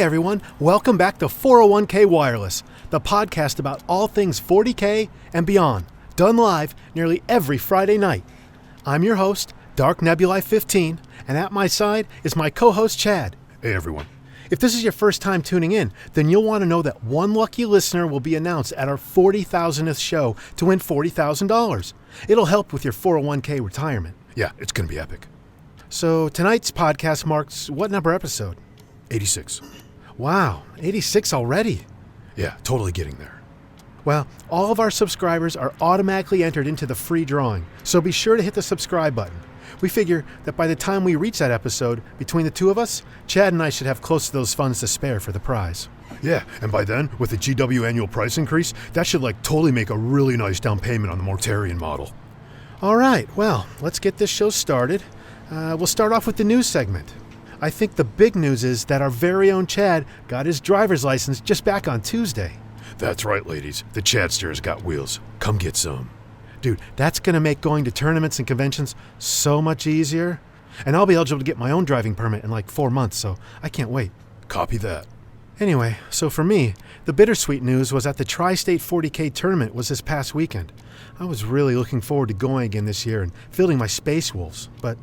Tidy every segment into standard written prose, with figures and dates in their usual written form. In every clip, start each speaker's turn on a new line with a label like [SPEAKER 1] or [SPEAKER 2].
[SPEAKER 1] everyone, welcome back to 401k Wireless, the podcast about all things 40k and beyond, done live nearly every Friday night. I'm your host, Dark Nebulae 15, and at my side is my co-host Chad.
[SPEAKER 2] Hey everyone.
[SPEAKER 1] If this is your first time tuning in, then you'll want to know that one lucky listener will be announced at our 40,000th show to win $40,000. It'll help with your 401k retirement.
[SPEAKER 2] Yeah, it's going to be epic.
[SPEAKER 1] So tonight's podcast marks what number episode?
[SPEAKER 2] 86.
[SPEAKER 1] Wow, 86 already.
[SPEAKER 2] Yeah, totally getting there.
[SPEAKER 1] Well, all of our subscribers are automatically entered into the free drawing, so be sure to hit the subscribe button. We figure that by the time we reach that episode, between the two of us, Chad and I should have close to those funds to spare for the prize.
[SPEAKER 2] Yeah, and by then, with the GW annual price increase, that should totally make a really nice down payment on the Mortarian model.
[SPEAKER 1] All right, well, let's get this show started. We'll start off with the news segment. I think the big news is that our very own Chad got his driver's license just back on Tuesday.
[SPEAKER 2] That's right, ladies. The Chadster's got wheels. Come get some.
[SPEAKER 1] Dude, that's going to make going to tournaments and conventions so much easier. And I'll be eligible to get my own driving permit in 4 months, so I can't wait.
[SPEAKER 2] Copy that.
[SPEAKER 1] Anyway, so for me, the bittersweet news was that the Tri-State 40K tournament was this past weekend. I was really looking forward to going again this year and fielding my Space Wolves, but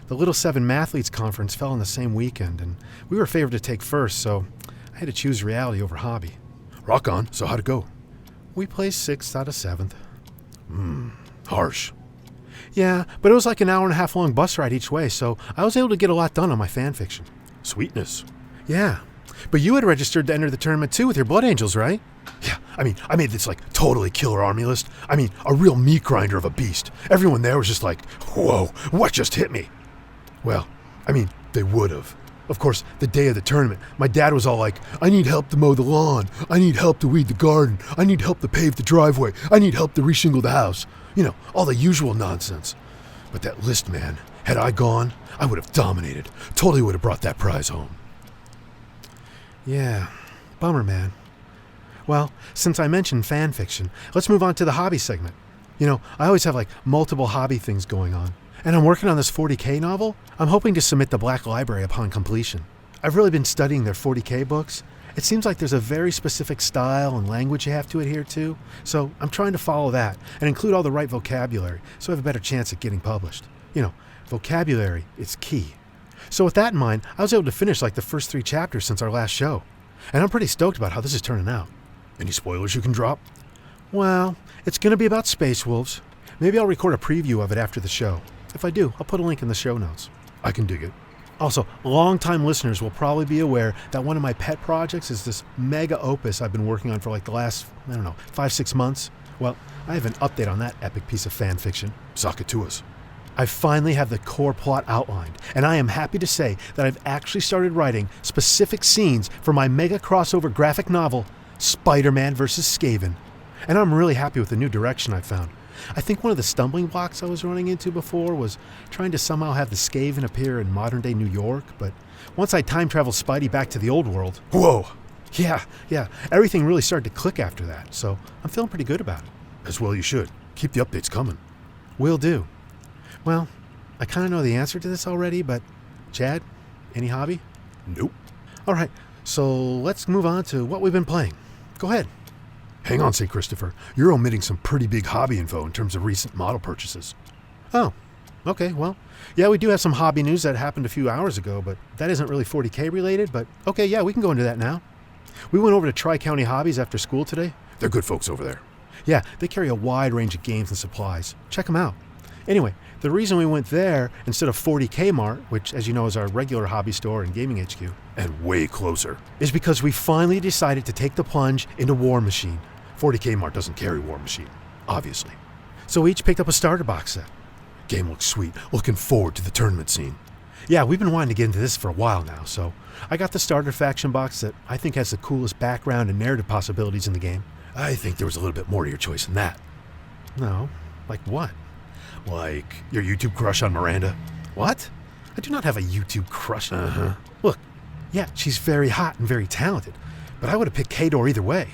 [SPEAKER 1] the Little 7 Mathletes Conference fell on the same weekend, and we were favored to take first, so I had to choose reality over hobby.
[SPEAKER 2] Rock on. So how'd it go?
[SPEAKER 1] We placed 6th out of 7th.
[SPEAKER 2] Harsh.
[SPEAKER 1] Yeah, but it was like an hour and a half long bus ride each way, so I was able to get a lot done on my fan fiction.
[SPEAKER 2] Sweetness.
[SPEAKER 1] Yeah, but you had registered to enter the tournament too with your Blood Angels, right?
[SPEAKER 2] Yeah, I made this totally killer army list. A real meat grinder of a beast. Everyone there was just whoa, what just hit me? Well, they would have. Of course, the day of the tournament, my dad was all like, I need help to mow the lawn. I need help to weed the garden. I need help to pave the driveway. I need help to reshingle the house. All the usual nonsense. But that list, man, had I gone, I would have dominated. Totally would have brought that prize home.
[SPEAKER 1] Yeah, bummer, man. Well, since I mentioned fan fiction, let's move on to the hobby segment. I always have multiple hobby things going on. And I'm working on this 40K novel. I'm hoping to submit the Black Library upon completion. I've really been studying their 40K books. It seems like there's a very specific style and language you have to adhere to, so I'm trying to follow that and include all the right vocabulary so I have a better chance at getting published. Vocabulary is key. So with that in mind, I was able to finish the first 3 chapters since our last show. And I'm pretty stoked about how this is turning out.
[SPEAKER 2] Any spoilers you can drop?
[SPEAKER 1] Well, it's going to be about Space Wolves. Maybe I'll record a preview of it after the show. If I do, I'll put a link in the show notes.
[SPEAKER 2] I can dig it.
[SPEAKER 1] Also, long-time listeners will probably be aware that one of my pet projects is this mega opus I've been working on for the last, 5-6 months. Well, I have an update on that epic piece of fan fiction.
[SPEAKER 2] Sock it to us.
[SPEAKER 1] I finally have the core plot outlined, and I am happy to say that I've actually started writing specific scenes for my mega crossover graphic novel, Spider-Man vs. Skaven. And I'm really happy with the new direction I've found. I think one of the stumbling blocks I was running into before was trying to somehow have the Skaven appear in modern-day New York, but once I time-traveled Spidey back to the old world...
[SPEAKER 2] Whoa!
[SPEAKER 1] Yeah, everything really started to click after that, so I'm feeling pretty good about it.
[SPEAKER 2] As well you should. Keep the updates coming.
[SPEAKER 1] Will do. Well, I kind of know the answer to this already, but Chad, any hobby?
[SPEAKER 2] Nope.
[SPEAKER 1] All right, so let's move on to what we've been playing. Go ahead.
[SPEAKER 2] Hang on, St. Christopher. You're omitting some pretty big hobby info in terms of recent model purchases.
[SPEAKER 1] Oh, okay, well, yeah, we do have some hobby news that happened a few hours ago, but that isn't really 40K related, but okay, yeah, we can go into that now. We went over to Tri-County Hobbies after school today.
[SPEAKER 2] They're good folks over there.
[SPEAKER 1] Yeah, they carry a wide range of games and supplies. Check them out. Anyway, the reason we went there instead of 40K Mart, which, as you know, is our regular hobby store and gaming HQ,
[SPEAKER 2] and way closer,
[SPEAKER 1] is because we finally decided to take the plunge into War Machine.
[SPEAKER 2] 40K Mart doesn't carry War Machine, obviously.
[SPEAKER 1] So we each picked up a starter box set.
[SPEAKER 2] Game looks sweet. Looking forward to the tournament scene.
[SPEAKER 1] Yeah, we've been wanting to get into this for a while now, so I got the starter faction box that I think has the coolest background and narrative possibilities in the game.
[SPEAKER 2] I think there was a little bit more to your choice than that.
[SPEAKER 1] No, like what?
[SPEAKER 2] Like your YouTube crush on Miranda?
[SPEAKER 1] What? I do not have a YouTube crush on
[SPEAKER 2] her.
[SPEAKER 1] Look, yeah, she's very hot and very talented, but I would have picked Kador either way.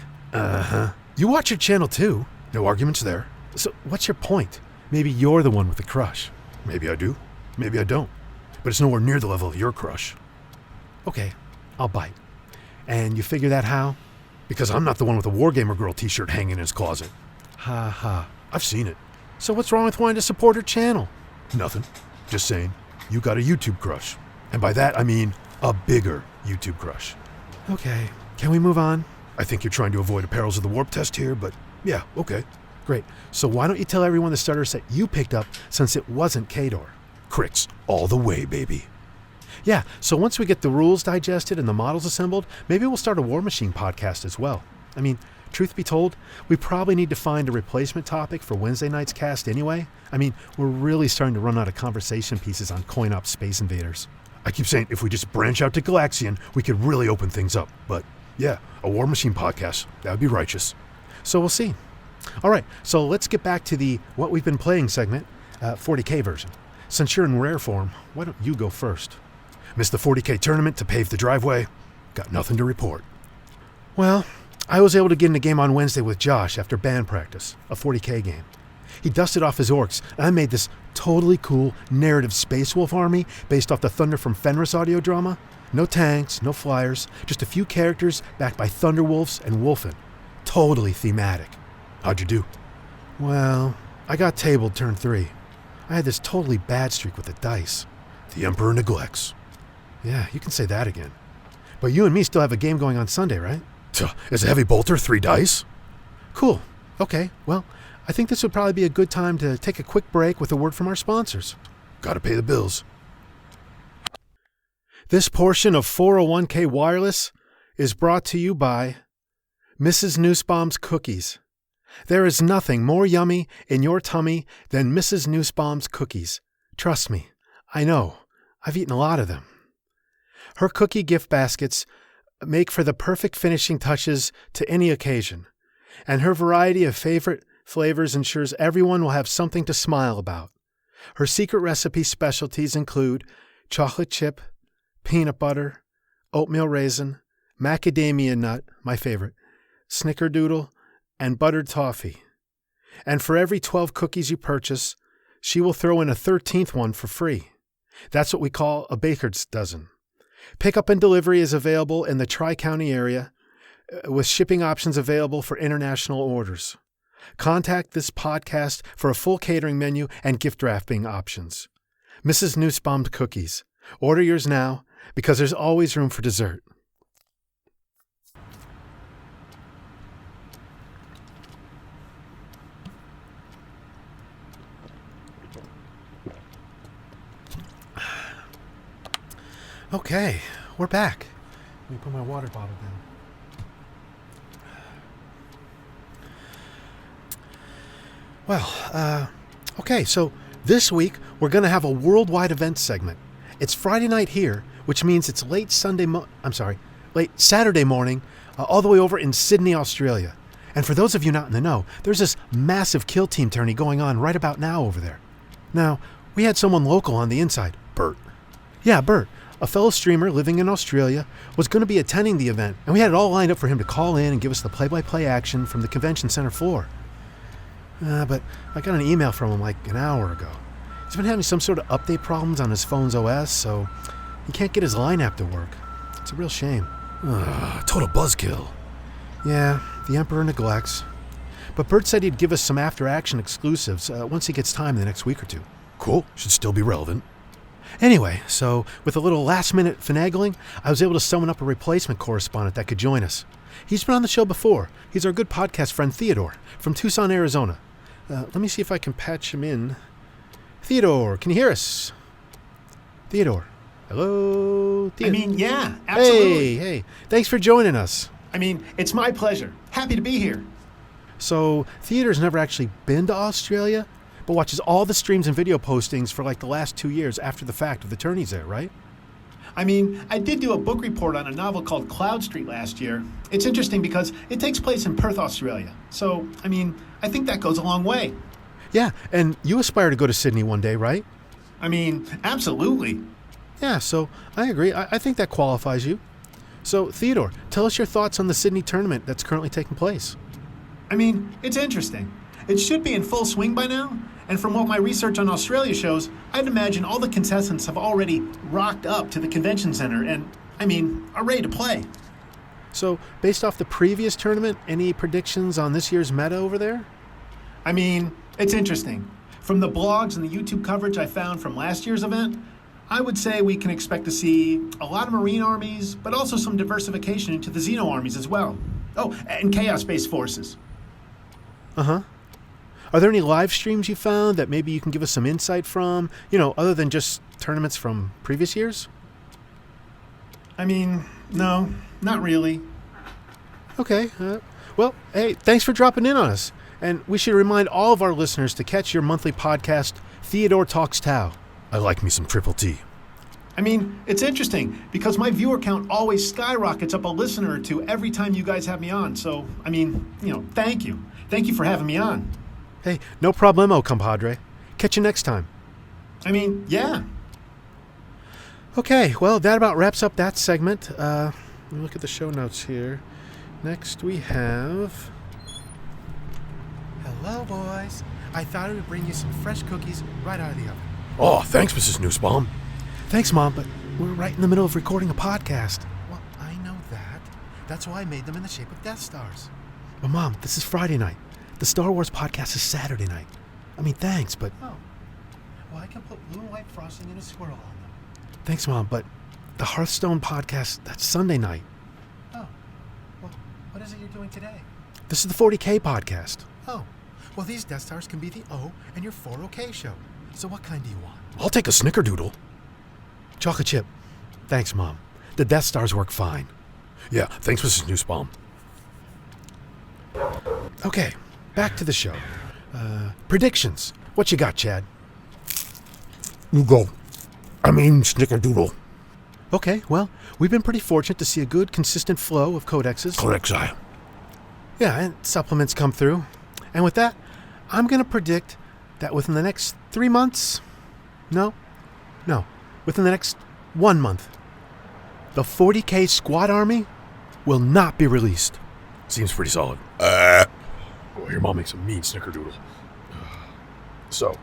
[SPEAKER 1] You watch your channel too.
[SPEAKER 2] No arguments there.
[SPEAKER 1] So what's your point? Maybe you're the one with the crush.
[SPEAKER 2] Maybe I do. Maybe I don't. But it's nowhere near the level of your crush.
[SPEAKER 1] Okay, I'll bite. And you figure that how?
[SPEAKER 2] Because I'm not the one with a Wargamer Girl t-shirt hanging in his closet.
[SPEAKER 1] Ha ha.
[SPEAKER 2] I've seen it.
[SPEAKER 1] So what's wrong with wanting to support her channel?
[SPEAKER 2] Nothing. Just saying, you got a YouTube crush. And by that, I mean a bigger YouTube crush.
[SPEAKER 1] Okay, can we move on?
[SPEAKER 2] I think you're trying to avoid the perils of the warp test here, but yeah, okay.
[SPEAKER 1] Great. So why don't you tell everyone the starter set you picked up since it wasn't Kador?
[SPEAKER 2] Crits all the way, baby.
[SPEAKER 1] Yeah, so once we get the rules digested and the models assembled, maybe we'll start a War Machine podcast as well. I mean, truth be told, we probably need to find a replacement topic for Wednesday night's cast anyway. I mean, we're really starting to run out of conversation pieces on Coin Op Space Invaders.
[SPEAKER 2] I keep saying if we just branch out to Galaxian, we could really open things up. But yeah, a War Machine podcast, that would be righteous.
[SPEAKER 1] So we'll see. All right, so let's get back to the What We've Been Playing segment, 40K version. Since you're in rare form, why don't you go first?
[SPEAKER 2] Missed the 40K tournament to pave the driveway. Got nothing to report.
[SPEAKER 1] Well, I was able to get in a game on Wednesday with Josh after band practice, a 40K game. He dusted off his orcs, and I made this totally cool narrative Space Wolf army based off the Thunder from Fenris audio drama. No tanks, no flyers, just a few characters backed by Thunderwolves and Wolfen. Totally thematic.
[SPEAKER 2] How'd you do?
[SPEAKER 1] Well, I got tabled turn 3. I had this totally bad streak with the dice.
[SPEAKER 2] The Emperor neglects.
[SPEAKER 1] Yeah, you can say that again. But you and me still have a game going on Sunday, right?
[SPEAKER 2] Is a heavy bolter 3 dice?
[SPEAKER 1] Cool. Okay, well, I think this would probably be a good time to take a quick break with a word from our sponsors.
[SPEAKER 2] Gotta pay the bills.
[SPEAKER 1] This portion of 401k Wireless is brought to you by Mrs. Nussbaum's Cookies. There is nothing more yummy in your tummy than Mrs. Nussbaum's cookies. Trust me, I know. I've eaten a lot of them. Her cookie gift baskets make for the perfect finishing touches to any occasion, and her variety of favorite flavors ensures everyone will have something to smile about. Her secret recipe specialties include chocolate chip, peanut butter, oatmeal raisin, macadamia nut, my favorite, snickerdoodle, and buttered toffee. And for every 12 cookies you purchase, she will throw in a 13th one for free. That's what we call a baker's dozen. Pickup and delivery is available in the Tri-County area, with shipping options available for international orders. Contact this podcast for a full catering menu and gift wrapping options. Mrs. Nussbaum's Cookies. Order yours now, because there's always room for dessert. Okay, we're back. Let me put my water bottle down. Well, okay, so this week we're going to have a worldwide event segment. It's Friday night here, which means it's late Saturday morning, all the way over in Sydney, Australia. And for those of you not in the know, there's this massive kill team tourney going on right about now over there. Now, we had someone local on the inside, Bert. Yeah, Bert. A fellow streamer living in Australia was going to be attending the event, and we had it all lined up for him to call in and give us the play-by-play action from the convention center floor. But I got an email from him like an hour ago. He's been having some sort of update problems on his phone's OS, so he can't get his line app to work. It's a real shame.
[SPEAKER 2] Total buzzkill.
[SPEAKER 1] Yeah, the Emperor neglects. But Bert said he'd give us some after-action exclusives once he gets time in the next week or two.
[SPEAKER 2] Cool. Should still be relevant.
[SPEAKER 1] Anyway, so with a little last-minute finagling, I was able to summon up a replacement correspondent that could join us. He's been on the show before. He's our good podcast friend Theodore from Tucson, Arizona. Let me see if I can patch him in. Theodore, can you hear us? Theodore. Hello, Theodore.
[SPEAKER 3] Yeah, absolutely.
[SPEAKER 1] Hey, thanks for joining us.
[SPEAKER 3] It's my pleasure. Happy to be here.
[SPEAKER 1] So, Theodore's never actually been to Australia, but watches all the streams and video postings for like the last 2 years after the fact of the tourneys there, right?
[SPEAKER 3] I did do a book report on a novel called Cloud Street last year. It's interesting because it takes place in Perth, Australia. So, I think that goes a long way.
[SPEAKER 1] Yeah, and you aspire to go to Sydney one day, right?
[SPEAKER 3] Absolutely.
[SPEAKER 1] Yeah, so I agree. I think that qualifies you. So, Theodore, tell us your thoughts on the Sydney tournament that's currently taking place.
[SPEAKER 3] It's interesting. It should be in full swing by now, and from what my research on Australia shows, I'd imagine all the contestants have already rocked up to the convention center and, are ready to play.
[SPEAKER 1] So, based off the previous tournament, any predictions on this year's meta over there?
[SPEAKER 3] I mean, it's interesting. From the blogs and the YouTube coverage I found from last year's event, I would say we can expect to see a lot of Marine armies, but also some diversification into the Xeno armies as well. Oh, and Chaos-based forces.
[SPEAKER 1] Uh-huh. Are there any live streams you found that maybe you can give us some insight from, other than just tournaments from previous years?
[SPEAKER 3] I mean, no, not really.
[SPEAKER 1] Okay. Well, hey, thanks for dropping in on us. And we should remind all of our listeners to catch your monthly podcast, Theodore Talks Tau.
[SPEAKER 2] I like me some Triple T.
[SPEAKER 3] I mean, it's interesting because my viewer count always skyrockets up a listener or two every time you guys have me on. So, I mean, thank you. Thank you for having me on.
[SPEAKER 1] Hey, no problemo, compadre. Catch you next time.
[SPEAKER 3] I mean, yeah.
[SPEAKER 1] Okay, well, that about wraps up that segment. Let me look at the show notes here. Next we have... Hello, boys. I thought I would bring you some fresh cookies right out of the oven.
[SPEAKER 2] Oh, thanks, Mrs. Nussbaum.
[SPEAKER 1] Thanks, Mom, but we're right in the middle of recording a podcast. Well, I know that. That's why I made them in the shape of Death Stars. Well, Mom, this is Friday night. The Star Wars podcast is Saturday night. I mean, thanks, but... Oh. Well, I can put blue and white frosting and a swirl on them. Thanks, Mom, but the Hearthstone podcast, that's Sunday night. Oh. Well, what is it you're doing today? This is the 40K podcast. Oh. Well, these Death Stars can be the O and your 4OK show. So what kind do you want?
[SPEAKER 2] I'll take a snickerdoodle.
[SPEAKER 1] Chocolate chip. Thanks, Mom. The Death Stars work fine.
[SPEAKER 2] Yeah, thanks, Mrs. Nussbaum.
[SPEAKER 1] Okay, back to the show. Predictions. What you got, Chad?
[SPEAKER 2] You go. Snickerdoodle.
[SPEAKER 1] Okay, well, we've been pretty fortunate to see a good, consistent flow of codexes.
[SPEAKER 2] Codexi.
[SPEAKER 1] Yeah, and supplements come through. And with that, I'm going to predict that within the next 3 months... No, within the next 1 month, the 40K squad army will not be released.
[SPEAKER 2] Seems pretty solid. Your mom makes a mean snickerdoodle. So,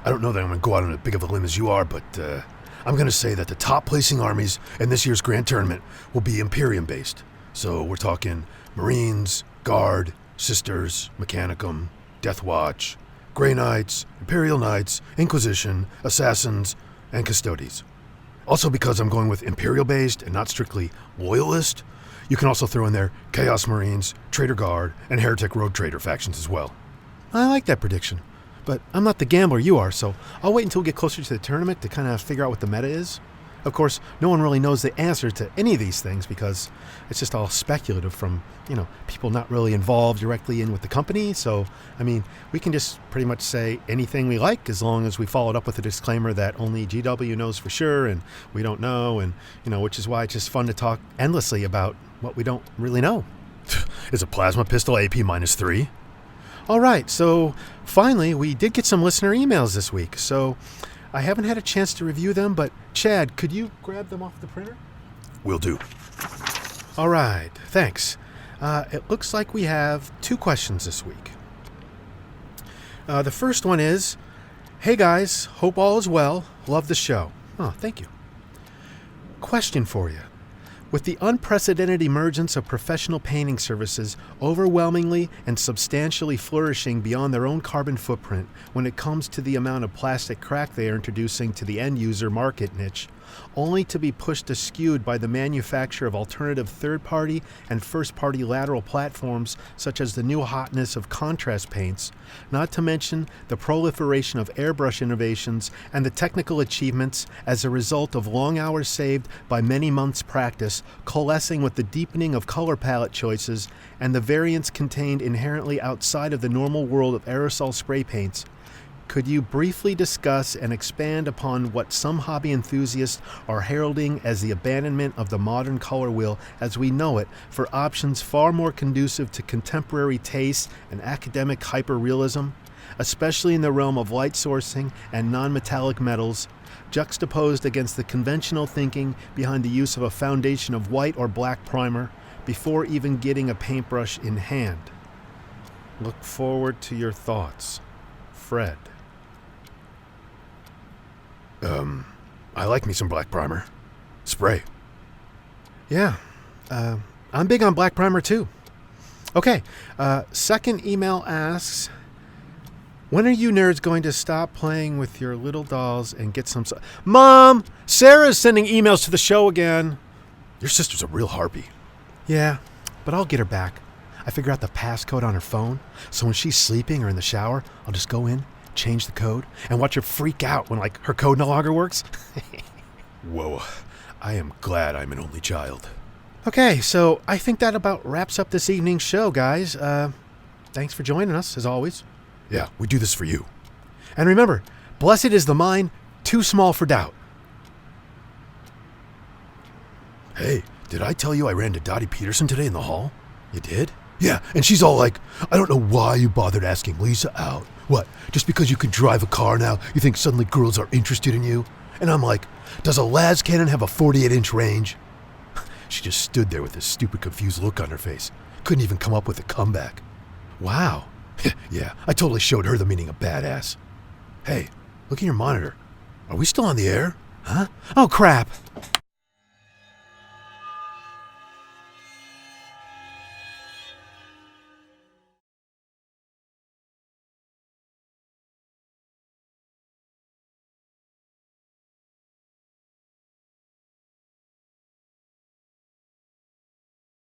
[SPEAKER 2] I don't know that I'm going to go out on as big of a limb as you are, but I'm going to say that the top placing armies in this year's Grand Tournament will be Imperium-based. So we're talking Marines, Guard, Sisters, Mechanicum, Death Watch, Grey Knights, Imperial Knights, Inquisition, Assassins, and Custodes. Also, because I'm going with Imperial-based and not strictly Loyalist, you can also throw in there Chaos Marines, Traitor Guard, and Heretic Road Trader factions as well.
[SPEAKER 1] I like that prediction, but I'm not the gambler you are, so I'll wait until we get closer to the tournament to kind of figure out what the meta is. Of course, no one really knows the answer to any of these things because it's just all speculative from, people not really involved directly in with the company. So, we can just pretty much say anything we like as long as we follow it up with a disclaimer that only GW knows for sure and we don't know. And, which is why it's just fun to talk endlessly about what we don't really know.
[SPEAKER 2] Is a plasma pistol AP -3?
[SPEAKER 1] All right, so finally, we did get some listener emails this week. So I haven't had a chance to review them, but Chad, could you grab them off the printer?
[SPEAKER 2] Will do.
[SPEAKER 1] All right, thanks. It looks like we have 2 questions this week. The first one is, hey guys, hope all is well. Love the show. Oh, thank you. Question for you. With the unprecedented emergence of professional painting services overwhelmingly and substantially flourishing beyond their own carbon footprint when it comes to the amount of plastic crack they are introducing to the end-user market niche, only to be pushed askewed by the manufacture of alternative third-party and first-party lateral platforms such as the new hotness of contrast paints, not to mention the proliferation of airbrush innovations and the technical achievements as a result of long hours saved by many months' practice, coalescing with the deepening of color palette choices and the variants contained inherently outside of the normal world of aerosol spray paints. Could you briefly discuss and expand upon what some hobby enthusiasts are heralding as the abandonment of the modern color wheel as we know it for options far more conducive to contemporary taste and academic hyperrealism, especially in the realm of light sourcing and non-metallic metals, juxtaposed against the conventional thinking behind the use of a foundation of white or black primer before even getting a paintbrush in hand? Look forward to your thoughts. Fred.
[SPEAKER 2] I like me some black primer. Spray.
[SPEAKER 1] Yeah, I'm big on Black Primer too. Okay, second email asks, when are you nerds going to stop playing with your little dolls and get some... Mom! Sarah's sending emails to the show again.
[SPEAKER 2] Your sister's a real harpy.
[SPEAKER 1] Yeah, but I'll get her back. I figure out the passcode on her phone, so when she's sleeping or in the shower, I'll just go in, change the code, and watch her freak out when, like, her code no longer works.
[SPEAKER 2] Whoa, I am glad I'm an only child.
[SPEAKER 1] Okay, so I think that about wraps up this evening's show, guys. Thanks for joining us, as always.
[SPEAKER 2] Yeah, we do this for you.
[SPEAKER 1] And remember, blessed is the mind too small for doubt.
[SPEAKER 2] Hey, did I tell you I ran to Dottie Peterson today in the hall?
[SPEAKER 1] You did?
[SPEAKER 2] Yeah, and she's all like, I don't know why you bothered asking Lisa out. What, just because you can drive a car now, you think suddenly girls are interested in you? And I'm like, does a las cannon have a 48-inch range? She just stood there with this stupid, confused look on her face. Couldn't even come up with a comeback.
[SPEAKER 1] Wow.
[SPEAKER 2] Yeah, I totally showed her the meaning of badass. Hey, look at your monitor. Are we still on the air?
[SPEAKER 1] Huh? Oh, crap.